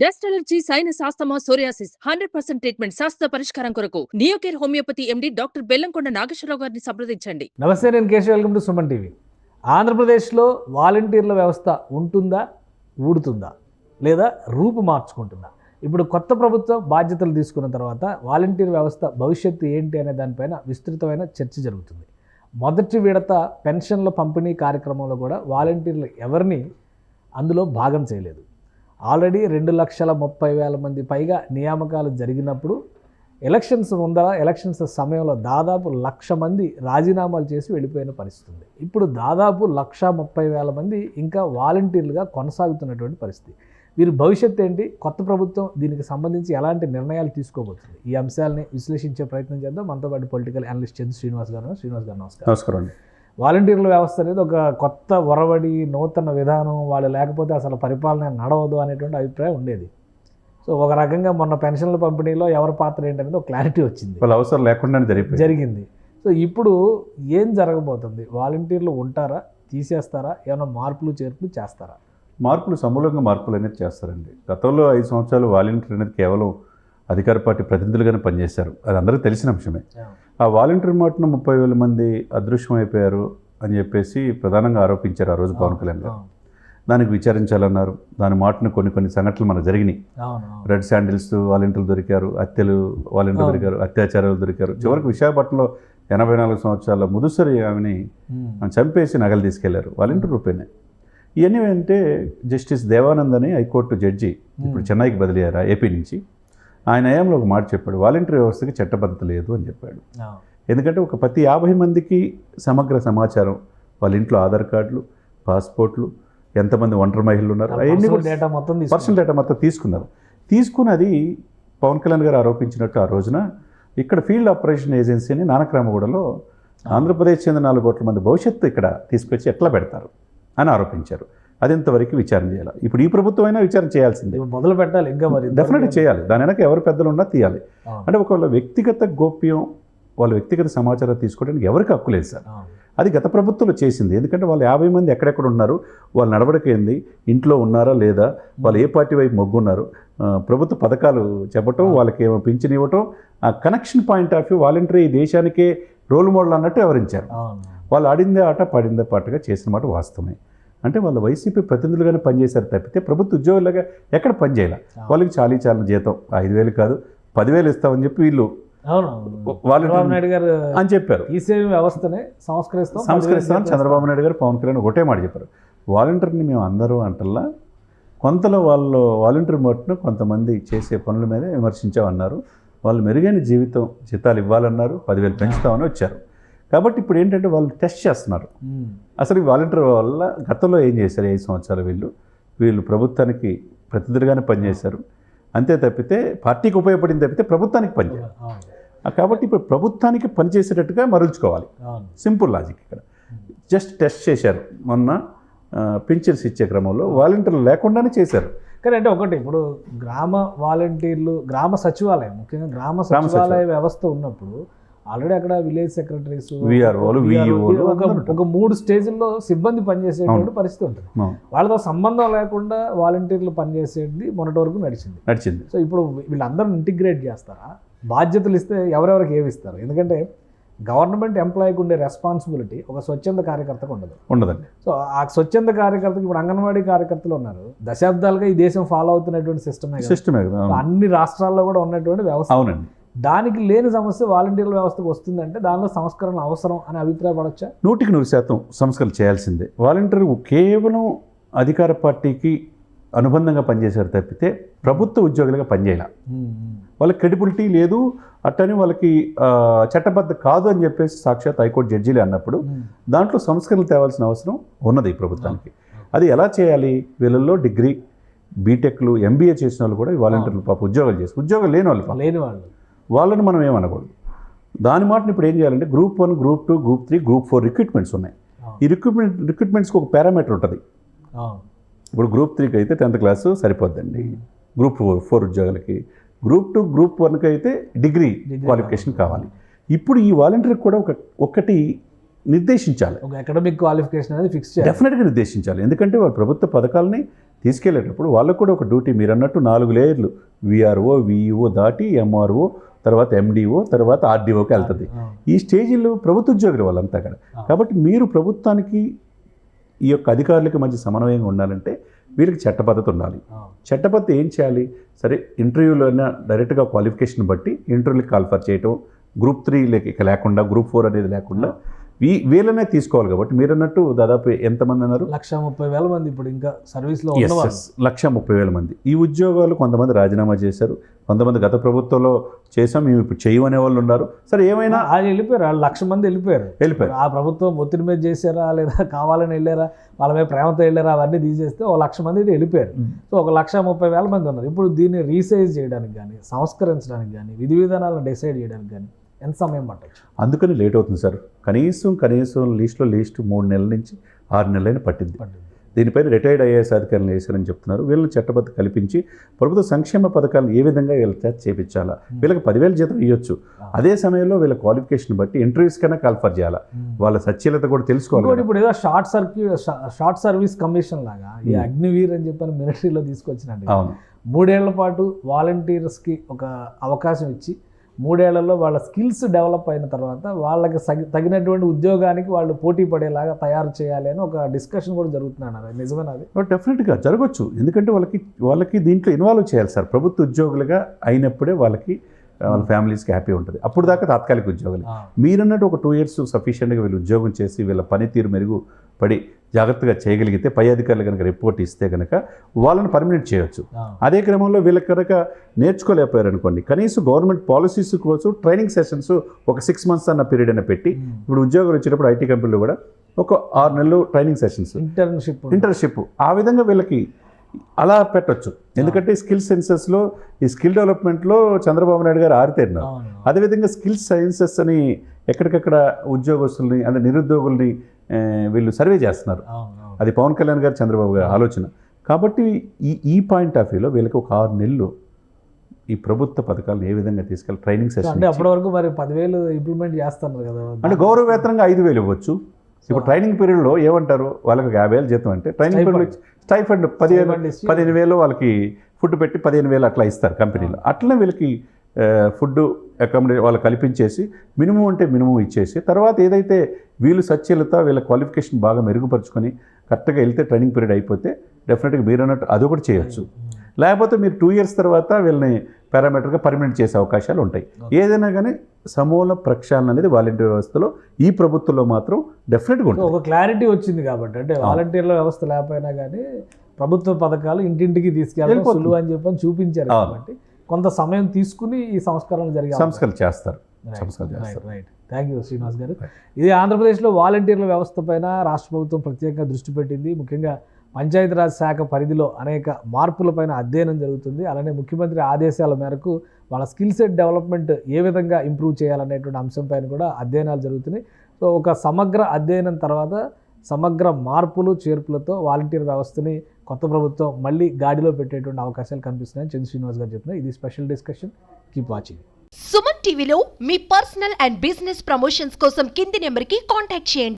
Dust allergy, sinus, asthma, psoriasis 100% treatment శాస్త్ర పరిష్కారం కొరకు Neocare homeopathy MD doctor Bellamkonda Nageswararao గారిని సంప్రదించండి. నమస్తే, నేను Keshav. Welcome to Suman TV. ఆంధ్రప్రదేశ్లో వాలంటీర్ల వ్యవస్థ ఉంటుందా, ఊడుతుందా, లేదా రూపు మార్చుకుంటుందా? ఇప్పుడు కొత్త ప్రభుత్వం బాధ్యతలు తీసుకున్న తర్వాత వాలంటీర్ వ్యవస్థ భవిష్యత్తు ఏంటి అనే దానిపైన విస్తృతమైన చర్చ జరుగుతుంది. మొదటి విడత పెన్షన్ల పంపిణీ కార్యక్రమంలో కూడా వాలంటీర్లు ఎవరిని అందులో భాగం చేయలేదు. ఆల్రెడీ 2,30,000 మంది పైగా నియామకాలు జరిగినప్పుడు ఎలక్షన్స్ సమయంలో దాదాపు 1,00,000 మంది రాజీనామాలు చేసి వెళ్ళిపోయిన పరిస్థితి ఉంది. ఇప్పుడు దాదాపు 1,30,000 మంది ఇంకా వాలంటీర్లుగా కొనసాగుతున్నటువంటి పరిస్థితి. వీరి భవిష్యత్తు ఏంటి? కొత్త ప్రభుత్వం దీనికి సంబంధించి ఎలాంటి నిర్ణయాలు తీసుకోబోతుంది? ఈ అంశాలని విశ్లేషించే ప్రయత్నం చేద్దాం. మనతో పాటు పొలిటికల్ అనలిస్ట్ చంద్ర శ్రీనివాస్ గారు. నమస్కారం అండి. వాలంటీర్ల వ్యవస్థ అనేది ఒక కొత్త ఒరవడి, నూతన విధానం, వాళ్ళు లేకపోతే అసలు పరిపాలన నడవదు అనేటువంటి అభిప్రాయం ఉండేది. సో ఒక రకంగా మొన్న పెన్షన్ల పంపిణీలో ఎవరి పాత్ర ఏంటనేది ఒక క్లారిటీ వచ్చింది. వాళ్ళ అవసరం లేకుండా జరిగింది. సో ఇప్పుడు ఏం జరగబోతుంది? వాలంటీర్లు ఉంటారా, తీసేస్తారా, ఏమైనా మార్పులు చేర్పులు చేస్తారా? సమూలంగా మార్పులు అనేది చేస్తారండి. గతంలో 5 సంవత్సరాలు వాలంటీర్ అనేది కేవలం అధికార పార్టీ ప్రతినిధులుగానే పనిచేశారు. అది అందరికీ తెలిసిన అంశమే. ఆ వాలంటీర్ మాటను 30,000 మంది అదృశ్యం అయిపోయారు అని చెప్పేసి ప్రధానంగా ఆరోపించారు ఆ రోజు పవన్ కళ్యాణ్ గారు. దానికి విచారించాలన్నారు. దాని మాటను కొన్ని సంఘటనలు మనకు జరిగినాయి. రెడ్ శాండిల్స్ వాలంటీర్లు దొరికారు, హత్యలు వాలంటీర్లు దొరికారు, అత్యాచారాలు దొరికారు. చివరికి విశాఖపట్నంలో 84 సంవత్సరాల ముదుసరి ఆమెని చంపేసి నగలు తీసుకెళ్లారు వాలంటీర్ రూపేనే. ఇవన్నీ అంటే జస్టిస్ దేవానంద్ అని హైకోర్టు జడ్జి ఇప్పుడు చెన్నైకి బదిలీ అయ్యారు ఏపీ నుంచి. ఆయన హయాంలో ఒక మాట చెప్పాడు, వాలంటీర్ వ్యవస్థకి చట్టబద్ధత లేదు అని చెప్పాడు. ఎందుకంటే ఒక ప్రతి 50 మందికి సమగ్ర సమాచారం, వాళ్ళ ఇంట్లో ఆధార్ కార్డులు, పాస్పోర్ట్లు, ఎంతమంది ఒంటరి మహిళలు ఉన్నారు, అవన్నీ పర్సనల్ డేటా మొత్తం తీసుకున్నది పవన్ కళ్యాణ్ గారు ఆరోపించినట్టు ఆ రోజున ఇక్కడ ఫీల్డ్ ఆపరేషన్ ఏజెన్సీని నానక్రామగూడలో ఆంధ్రప్రదేశ్ చెందిన 4 కోట్ల మంది భవిష్యత్తు ఇక్కడ తీసుకొచ్చి ఎట్లా పెడతారు అని ఆరోపించారు. అది ఇంతవరకు విచారణ చేయాలి. ఇప్పుడు ఈ ప్రభుత్వం అయినా విచారణ చేయాల్సిందే, మొదలు పెట్టాలి. ఇంకా మరి డెఫినెట్గా చేయాలి. దాని వెనక ఎవరు పెద్దలు ఉన్నా తీయాలి. అంటే ఒకవేళ వ్యక్తిగత గోప్యం, వాళ్ళ వ్యక్తిగత సమాచారం తీసుకోవడానికి ఎవరికి హక్కు లేదు సార్. అది గత ప్రభుత్వంలో చేసింది. ఎందుకంటే వాళ్ళు 50 మంది ఎక్కడెక్కడ ఉన్నారు, వాళ్ళ నడవడిక ఏంది, ఇంట్లో ఉన్నారా లేదా, వాళ్ళు ఏ పార్టీ వైపు మొగ్గున్నారు, ప్రభుత్వ పథకాలు చెప్పటం, వాళ్ళకి ఏమో పింఛన్ ఇవ్వటం, ఆ connection point of view voluntary దేశానికే రోల్ మోడల్ అన్నట్టు వివరించారు. వాళ్ళు ఆడిందే ఆట పాడిందే పాటగా చేసిన మాట వాస్తవమే. అంటే వాళ్ళు వైసీపీ ప్రతినిధులుగానే పనిచేశారు తప్పితే ప్రభుత్వ ఉద్యోగులుగా ఎక్కడ పనిచేయాలి. వాళ్ళకి చాలీ జీతం 5,000 కాదు 10,000 ఇస్తామని చెప్పి వీళ్ళు నాయుడు గారు అని చెప్పారు. ఈ సేవ వ్యవస్థనే సంస్కరిస్తామని చంద్రబాబు నాయుడు గారు పవన్ కళ్యాణ్ ఒకటే మాట చెప్పారు. వాలంటీర్ని మేము అందరూ అంటల్లా కొంతలో వాళ్ళు వాలంటీర్ మట్టును కొంతమంది చేసే పనుల మీద విమర్శించామన్నారు. వాళ్ళు మెరుగైన జీతాలు ఇవ్వాలన్నారు, 10,000 పెంచుతామని వచ్చారు. కాబట్టి ఇప్పుడు ఏంటంటే వాళ్ళు టెస్ట్ చేస్తున్నారు. అసలు ఈ వాలంటీర్ వల్ల గతంలో ఏం చేశారు? 5 సంవత్సరాలు వీళ్ళు ప్రభుత్వానికి ప్రతినిధులుగానే పనిచేశారు అంతే తప్పితే పార్టీకి ఉపయోగపడింది తప్పితే ప్రభుత్వానికి పనిచేయాలి. కాబట్టి ఇప్పుడు ప్రభుత్వానికి పనిచేసేటట్టుగా మరల్చుకోవాలి. Simple logic. ఇక్కడ జస్ట్ టెస్ట్ చేశారు. మొన్న పింఛన్స్ ఇచ్చే క్రమంలో వాలంటీర్లు లేకుండానే చేశారు. కానీ అంటే ఒకటి, ఇప్పుడు గ్రామ వాలంటీర్లు, గ్రామ సచివాలయం, ముఖ్యంగా గ్రామ సచివాలయ వ్యవస్థ ఉన్నప్పుడు ఆల్రెడీ అక్కడ విలేజ్ సెక్రటరీస్, ఒక 3 స్టేజ్ల్లో సిబ్బంది పనిచేసేటువంటి పరిస్థితి ఉంటుంది. వాళ్ళతో సంబంధం లేకుండా వాలంటీర్లు పనిచేసేది మొన్నటి వరకు నడిచింది. సో ఇప్పుడు వీళ్ళందరూ ఇంటిగ్రేట్ చేస్తారా? బాధ్యతలు ఇస్తే ఎవరెవరికి ఏమి ఇస్తారు? ఎందుకంటే గవర్నమెంట్ ఎంప్లాయీకి ఉండే రెస్పాన్సిబిలిటీ ఒక స్వచ్ఛంద కార్యకర్తకు ఉండదండి. సో ఆ స్వచ్ఛంద కార్యకర్తకి ఇప్పుడు అంగన్వాడీ కార్యకర్తలు ఉన్నారు. దశాబ్దాలుగా ఈ దేశం ఫాలో అవుతున్నటువంటి సిస్టమే అన్ని రాష్ట్రాల్లో కూడా ఉన్నటువంటి వ్యవస్థ. అవునండి. దానికి లేని సమస్య వాలంటీర్ల వ్యవస్థకు వస్తుందంటే దానిలో సంస్కరణ అవసరం అని అభిప్రాయపడచ్చా? 100% సంస్కరణ చేయాల్సిందే. వాలంటీర్ కేవలం అధికార పార్టీకి అనుబంధంగా పనిచేశారు తప్పితే ప్రభుత్వ ఉద్యోగులుగా పనిచేయాలి. వాళ్ళకి క్రెడిబిలిటీ లేదు, అట్టని వాళ్ళకి చట్టబద్ధ కాదు అని చెప్పేసి సాక్షాత్ హైకోర్టు జడ్జీలే అన్నప్పుడు దాంట్లో సంస్కరణలు తేవాల్సిన అవసరం ఉన్నది ఈ ప్రభుత్వానికి. అది ఎలా చేయాలి? వీళ్ళల్లో డిగ్రీ, బీటెక్లు, ఎంబీఏ చేసిన వాళ్ళు కూడా ఈ వాలంటీర్లు పాప ఉద్యోగాలు చేసి, ఉద్యోగాలు లేని వాళ్ళని మనం ఏమనకూడదు. దాని మాటను ఇప్పుడు ఏం చేయాలంటే Group 1, Group 2, Group 3, Group 4 recruitments ఉన్నాయి. ఈ రిక్రూట్మెంట్స్కి ఒక పారామీటర్ ఉంటుంది. ఇప్పుడు Group 3కి అయితే 10th క్లాసు సరిపోద్దండి. Group 4 ఉద్యోగాలకి, Group 2, Group 1కి అయితే డిగ్రీ క్వాలిఫికేషన్ కావాలి. ఇప్పుడు ఈ వాలంటీర్కి కూడా ఒకటి నిర్దేశించాలి, ఒక అకాడమిక్ క్వాలిఫికేషన్ అనేది ఫిక్స్ చేయాలి, డెఫినెట్గా నిర్దేశించాలి. ఎందుకంటే వాళ్ళ ప్రభుత్వ పథకాలని తీసుకెళ్లేటప్పుడు వాళ్ళకు కూడా ఒక డ్యూటీ, మీరు అన్నట్టు 4 లేయర్లు, విఆర్ఓ, విఈఓ దాటి ఎంఆర్ఓ, తర్వాత ఎండిఓ, తర్వాత ఆర్డీఓకి వెళ్తుంది. ఈ స్టేజీలో ప్రభుత్వ ఉద్యోగులు వాళ్ళంతా కూడా. కాబట్టి మీరు ప్రభుత్వానికి ఈ యొక్క అధికారులకి మధ్య సమన్వయంగా ఉండాలంటే వీళ్ళకి చట్టబద్ధత ఉండాలి. చట్టబద్ధత ఏం చేయాలి? సరే, ఇంటర్వ్యూలోనే డైరెక్ట్గా క్వాలిఫికేషన్ బట్టి ఇంటర్వ్యూకి కాల్ఫర్ చేయటం, గ్రూప్ 3 లేకుండా గ్రూప్ 4 అనేది లేకుండా వీళ్ళనే తీసుకోవాలి. కాబట్టి మీరు అన్నట్టు దాదాపు ఎంతమంది అన్నారు? 1,30,000 మంది ఇప్పుడు ఇంకా సర్వీస్లో 1,30,000 మంది. ఈ ఉద్యోగాలు కొంతమంది రాజీనామా చేశారు, కొంతమంది గత ప్రభుత్వంలో చేసాం మేము ఇప్పుడు చేయమనే వాళ్ళు ఉన్నారు. సరే, ఏమైనా వెళ్ళిపోయారు, 1,00,000 మంది వెళ్ళిపోయారు. ఆ ప్రభుత్వం ఒత్తిడి మీద చేశారా లేదా కావాలని వెళ్ళారా, వాళ్ళ మీద ప్రేమతో వెళ్ళారా, అవన్నీ తీసేస్తే 1,00,000 మంది అయితే వెళ్ళిపోయారు. సో 1,30,000 మంది ఉన్నారు. ఇప్పుడు దీన్ని రీసైజ్ చేయడానికి కానీ, సంస్కరించడానికి కానీ, విధి విధానాలను డిసైడ్ చేయడానికి కానీ ఎంత సమయం పట్టచ్చు? అందుకని లేట్ అవుతుంది సార్. కనీసం లీస్ట్లో 3 నెలల నుంచి 6 నెలలైనా పట్టింది. దీనిపైన రిటైర్డ్ ఐఏఎస్ అధికారులు వేశారని చెప్తున్నారు. వీళ్ళని చట్టబద్ధ కల్పించి ప్రభుత్వ సంక్షేమ పథకాలను ఏ విధంగా వీళ్ళ చేత చేపించాలా, వీళ్ళకి 10,000 జీతం ఇవ్వచ్చు. అదే సమయంలో వీళ్ళ క్వాలిఫికేషన్ బట్టి ఇంటర్వ్యూస్ కన్నా కాల్ఫర్ చేయాలా, వాళ్ళ సత్యలత కూడా తెలుసుకోవాలి. ఇప్పుడు ఏదో షార్ట్ సర్వీస్ కమిషన్ లాగా ఈ అగ్నివీర్ అని చెప్పని మిలిటరీలో తీసుకొచ్చినట్టు 3 ఏళ్ల పాటు వాలంటీర్స్కి ఒక అవకాశం ఇచ్చి 3 ఏళ్లలో వాళ్ళ స్కిల్స్ డెవలప్ అయిన తర్వాత వాళ్ళకి తగినటువంటి ఉద్యోగానికి వాళ్ళు పోటీ పడేలాగా తయారు చేయాలి అని ఒక డిస్కషన్ కూడా జరుగుతున్నాను. నిజమేనా? అది డెఫినెట్గా జరగచ్చు. ఎందుకంటే వాళ్ళకి దీంట్లో ఇన్వాల్వ్ చేయాలి సార్. ప్రభుత్వ ఉద్యోగులుగా అయినప్పుడే వాళ్ళకి వాళ్ళ ఫ్యామిలీస్కి హ్యాపీ ఉంటుంది. అప్పుడు దాకా తాత్కాలిక ఉద్యోగులు. మీరన్నట్టు ఒక 2 years సఫిషియెంట్గా వీళ్ళు ఉద్యోగం చేసి వీళ్ళ పనితీరు మెరుగుపడి జాగ్రత్తగా చేయగలిగితే, పై అధికారులు కనుక రిపోర్ట్ ఇస్తే కనుక వాళ్ళని పర్మనెంట్ చేయొచ్చు. అదే క్రమంలో వీళ్ళకి కనుక నేర్చుకోలేకపోయారు అనుకోండి, కనీసం గవర్నమెంట్ పాలసీస్ కోసం ట్రైనింగ్ సెషన్స్ ఒక 6 months అన్న పీరియడ్ అయినా పెట్టి, ఇప్పుడు ఉద్యోగాలు వచ్చేటప్పుడు ఐటీ కంపెనీలో కూడా ఒక 6 నెలలు ట్రైనింగ్ సెషన్స్, ఇంటర్న్షిప్ ఆ విధంగా వీళ్ళకి అలా పెట్టచ్చు. ఎందుకంటే స్కిల్ సెన్సెస్లో ఈ స్కిల్ డెవలప్మెంట్లో చంద్రబాబు నాయుడు గారు ఆరితేరినారు. అదేవిధంగా స్కిల్ సైన్సెస్ అని ఎక్కడికక్కడ ఉద్యోగస్తుల్ని అంటే నిరుద్యోగుల్ని వీళ్ళు సర్వే చేస్తున్నారు. అది పవన్ కళ్యాణ్ గారు, చంద్రబాబు గారు ఆలోచన. కాబట్టి ఈ పాయింట్ ఆఫ్ వ్యూలో వీళ్ళకి ఒక 6 నెలలు ఈ ప్రభుత్వ పథకాలను ఏ విధంగా తీసుకెళ్ళి ట్రైనింగ్ సెషన్, అంటే అప్పటి వరకు మరి 10,000 ఇంప్లిమెంట్ చేస్తున్నారు కదా, అంటే గౌరవ వేతనంగా 5,000 ఇవ్వచ్చు. ఇప్పుడు ట్రైనింగ్ పీరియడ్లో ఏమంటారు, వాళ్ళకి 50,000 జీతం అంటే ట్రైనింగ్ పీరియడ్ స్టైఫండ్ 15,000 వాళ్ళకి ఫుడ్ పెట్టి 15,000 అట్లా ఇస్తారు కంపెనీలో. అట్లనే వీళ్ళకి ఫుడ్ అకామిడేషన్ వాళ్ళు కల్పించేసి మినిమం అంటే మినిమం ఇచ్చేసి, తర్వాత ఏదైతే వీళ్ళు సచ్యలత వీళ్ళ క్వాలిఫికేషన్ బాగా మెరుగుపరుచుకొని కరెక్ట్గా వెళ్తే ట్రైనింగ్ పీరియడ్ అయిపోతే డెఫినెట్గా మీరు అన్నట్టు అదొకటి చేయొచ్చు. లేకపోతే మీరు 2 years తర్వాత వీళ్ళని పారామీటర్గా పర్మనెంట్ చేసే అవకాశాలు ఉంటాయి. ఏదైనా కానీ సమూల ప్రక్షాళన అనేది వాలంటీర్ వ్యవస్థలో ఈ ప్రభుత్వంలో మాత్రం డెఫినెట్గా ఉంటుంది. ఒక క్లారిటీ వచ్చింది కాబట్టి, అంటే వాలంటీర్ల వ్యవస్థ లేకపోయినా కానీ ప్రభుత్వ పథకాలు ఇంటింటికి తీసుకెళ్ళాలి సులువు అని చెప్పని చూపించారు. కాబట్టి కొంత సమయం తీసుకుని ఈ సంస్కరణలు చేస్తారు. రైట్. థ్యాంక్ యూ శ్రీనివాస్ గారు. ఇది ఆంధ్రప్రదేశ్లో వాలంటీర్ల వ్యవస్థ పైన రాష్ట్ర ప్రభుత్వం ప్రత్యేకంగా దృష్టి పెట్టింది. ముఖ్యంగా పంచాయతీరాజ్ శాఖ పరిధిలో అనేక మార్పులపైన అధ్యయనం జరుగుతుంది. అలానే ముఖ్యమంత్రి ఆదేశాల మేరకు వాళ్ళ స్కిల్ సెట్ డెవలప్మెంట్ ఏ విధంగా ఇంప్రూవ్ చేయాలనేటువంటి అంశంపైన కూడా అధ్యయనాలు జరుగుతున్నాయి. సో ఒక సమగ్ర అధ్యయనం తర్వాత సమగ్ర మార్పులు చేర్పులతో వాలంటీర్ వ్యవస్థని కొత్త ప్రభుత్వం మళ్ళీ గాడిలో పెట్టేటువంటి అవకాశాలు కనిపిస్తున్నాయని చంద్ర శ్రీనివాస్ గారు చెప్తున్నారు. ఇది special discussion. Keep watching. Suman టీవీలో మీ పర్సనల్ అండ్ బిజినెస్ ప్రమోషన్స్ కోసం కింది నెంబర్కి కాంటాక్ట్ చేయండి.